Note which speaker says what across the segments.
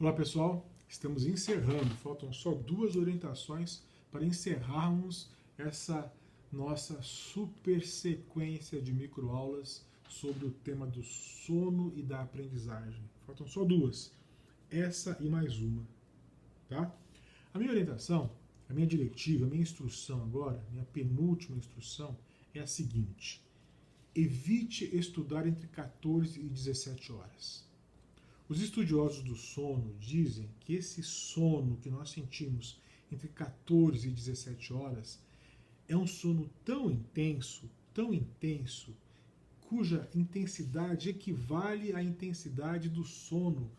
Speaker 1: Olá pessoal, estamos encerrando, faltam só 2 orientações para encerrarmos essa nossa super sequência de microaulas sobre o tema do sono e da aprendizagem. Faltam só 2, essa e mais uma, tá? A minha orientação, a minha diretiva, a minha instrução agora, minha penúltima instrução é a seguinte: evite estudar entre 14 e 17 horas. Os estudiosos do sono dizem que esse sono que nós sentimos entre 14 e 17 horas é um sono tão intenso, cuja intensidade equivale à intensidade do sono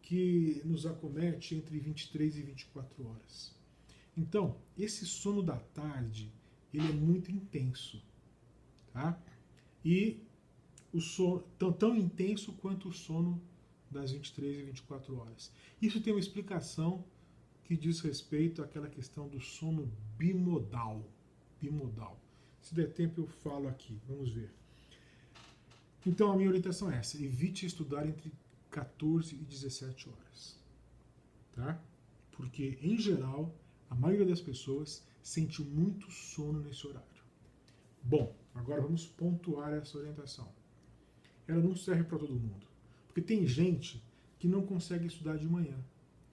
Speaker 1: que nos acomete entre 23 e 24 horas. Então, esse sono da tarde, ele é muito intenso, tá? E o sono tão intenso quanto o sono das 23 e 24 horas. Isso tem uma explicação que diz respeito àquela questão do sono bimodal. Bimodal. Se der tempo eu falo aqui, vamos ver. Então a minha orientação é essa: evite estudar entre 14 e 17 horas. Tá? Porque, em geral, a maioria das pessoas sente muito sono nesse horário. Bom, agora vamos pontuar essa orientação. Ela não serve para todo mundo. Porque tem gente que não consegue estudar de manhã.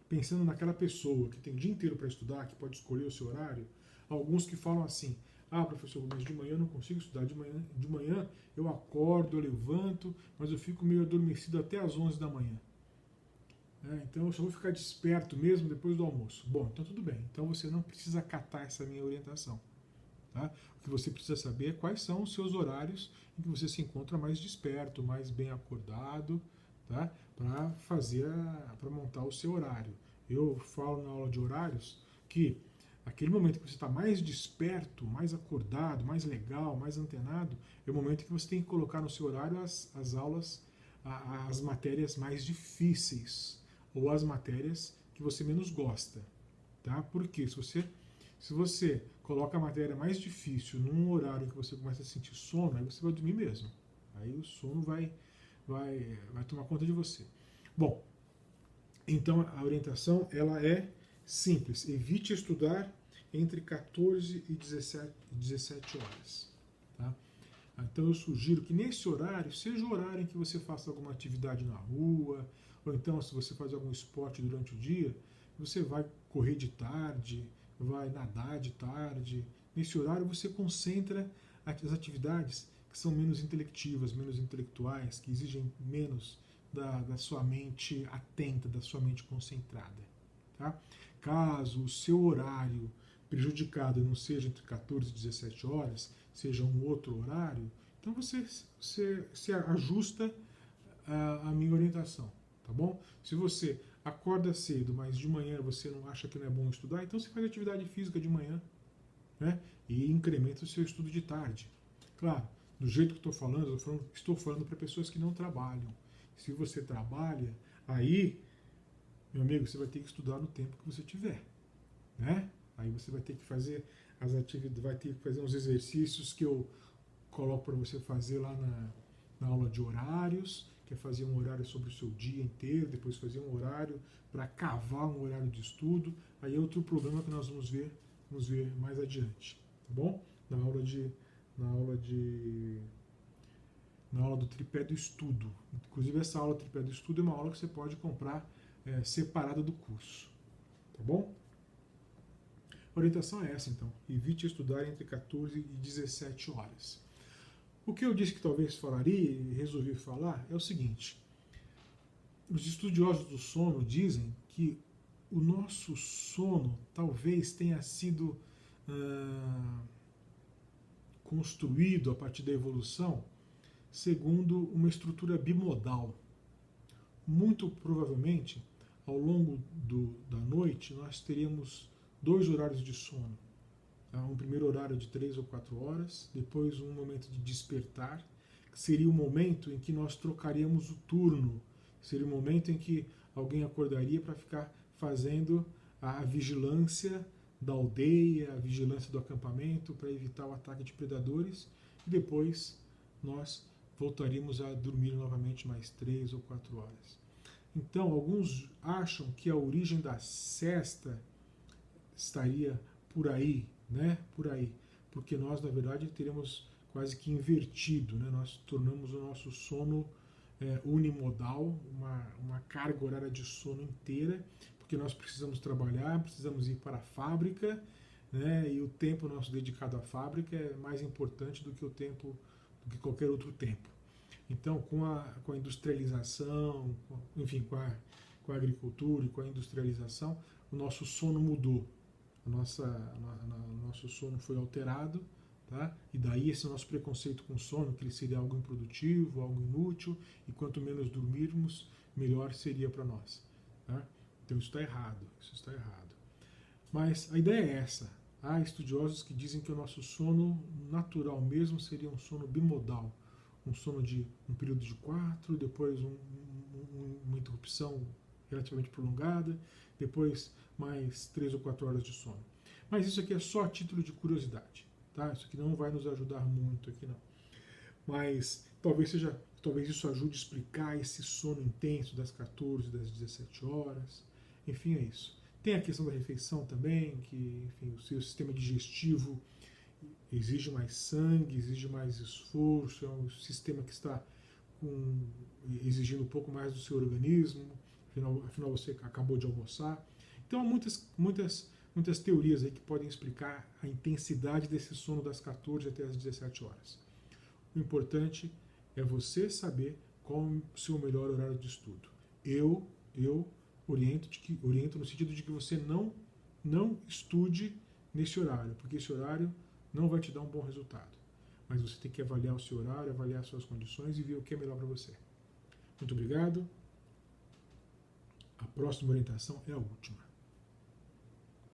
Speaker 1: Pensando naquela pessoa que tem o dia inteiro para estudar, que pode escolher o seu horário, alguns que falam assim: ah, professor, mas de manhã eu não consigo estudar, de manhã eu acordo, eu levanto, mas eu fico meio adormecido até às 11 da manhã. Então eu só vou ficar desperto mesmo depois do almoço. Bom, então tudo bem. Então você não precisa acatar essa minha orientação. Tá? O que você precisa saber é quais são os seus horários em que você se encontra mais desperto, mais bem acordado, tá? Para montar o seu horário. Eu falo na aula de horários que aquele momento que você está mais desperto, mais acordado, mais legal, mais antenado, é o momento que você tem que colocar no seu horário as aulas, as matérias mais difíceis ou as matérias que você menos gosta, tá? Porque se você coloca a matéria mais difícil num horário que você começa a sentir sono, aí você vai dormir mesmo. Aí o sono vai tomar conta de você. Bom, então a orientação ela é simples: evite estudar entre 14 e 17 horas. Tá? Então eu sugiro que nesse horário seja o horário em que você faça alguma atividade na rua, ou então se você faz algum esporte durante o dia, você vai correr de tarde, vai nadar de tarde. Nesse horário você concentra as atividades que são menos intelectivas, menos intelectuais, que exigem menos da sua mente atenta, da sua mente concentrada. Tá? Caso o seu horário prejudicado não seja entre 14 e 17 horas, seja um outro horário, então você se ajusta à minha orientação, tá bom? Se você acorda cedo, mas de manhã você não acha que não é bom estudar, então você faz atividade física de manhã, né? E incrementa o seu estudo de tarde. Claro, do jeito que estou falando para pessoas que não trabalham. Se você trabalha, aí, meu amigo, você vai ter que estudar no tempo que você tiver, né? Aí você vai ter que fazer as atividades, vai ter que fazer uns exercícios que eu coloco para você fazer lá na aula de horários, que é fazer um horário sobre o seu dia inteiro, depois fazer um horário para cavar um horário de estudo. Aí é outro problema que nós vamos ver mais adiante, tá bom? Na aula do tripé do estudo. Inclusive essa aula do tripé do estudo é uma aula que você pode comprar separada do curso, tá bom? A orientação é essa, então: evite estudar entre 14 e 17 horas. O que eu disse que talvez falaria e resolvi falar é o seguinte: os estudiosos do sono dizem que o nosso sono talvez tenha sido construído a partir da evolução segundo uma estrutura bimodal. Muito provavelmente, ao longo da noite, nós teríamos 2 horários de sono. Um primeiro horário de 3 ou 4 horas, depois um momento de despertar, que seria o momento em que nós trocaríamos o turno, seria o momento em que alguém acordaria para ficar fazendo a vigilância da aldeia, a vigilância do acampamento, para evitar o ataque de predadores, e depois nós voltaríamos a dormir novamente mais 3 ou 4 horas. Então, alguns acham que a origem da sesta estaria por aí, né? Por aí. Porque nós, na verdade, teremos quase que invertido, né? Nós tornamos o nosso sono unimodal, uma carga horária de sono inteira, porque nós precisamos trabalhar, precisamos ir para a fábrica, né? E o tempo nosso dedicado à fábrica é mais importante do que o tempo, do que qualquer outro tempo. Então, com a industrialização, enfim, com a agricultura e com a industrialização, o nosso sono mudou, o nosso sono foi alterado, tá? E daí esse nosso preconceito com o sono, que ele seria algo improdutivo, algo inútil, e quanto menos dormirmos, melhor seria para nós. Tá? Então isso está errado, isso está errado. Mas a ideia é essa. Há estudiosos que dizem que o nosso sono natural mesmo seria um sono bimodal, um sono de um período de 4, depois uma interrupção relativamente prolongada, depois mais 3 ou 4 horas de sono. Mas isso aqui é só a título de curiosidade, tá? Isso aqui não vai nos ajudar muito aqui não. Mas talvez isso ajude a explicar esse sono intenso das 14, das 17 horas. Enfim, é isso. Tem a questão da refeição também, que enfim, o seu sistema digestivo exige mais sangue, exige mais esforço, é um sistema que está exigindo um pouco mais do seu organismo, afinal você acabou de almoçar. Então há muitas teorias aí que podem explicar a intensidade desse sono das 14 até as 17 horas. O importante é você saber qual é o seu melhor horário de estudo. Eu oriento no sentido de que você não estude nesse horário, porque esse horário não vai te dar um bom resultado. Mas você tem que avaliar o seu horário, avaliar as suas condições e ver o que é melhor para você. Muito obrigado. A próxima orientação é a última.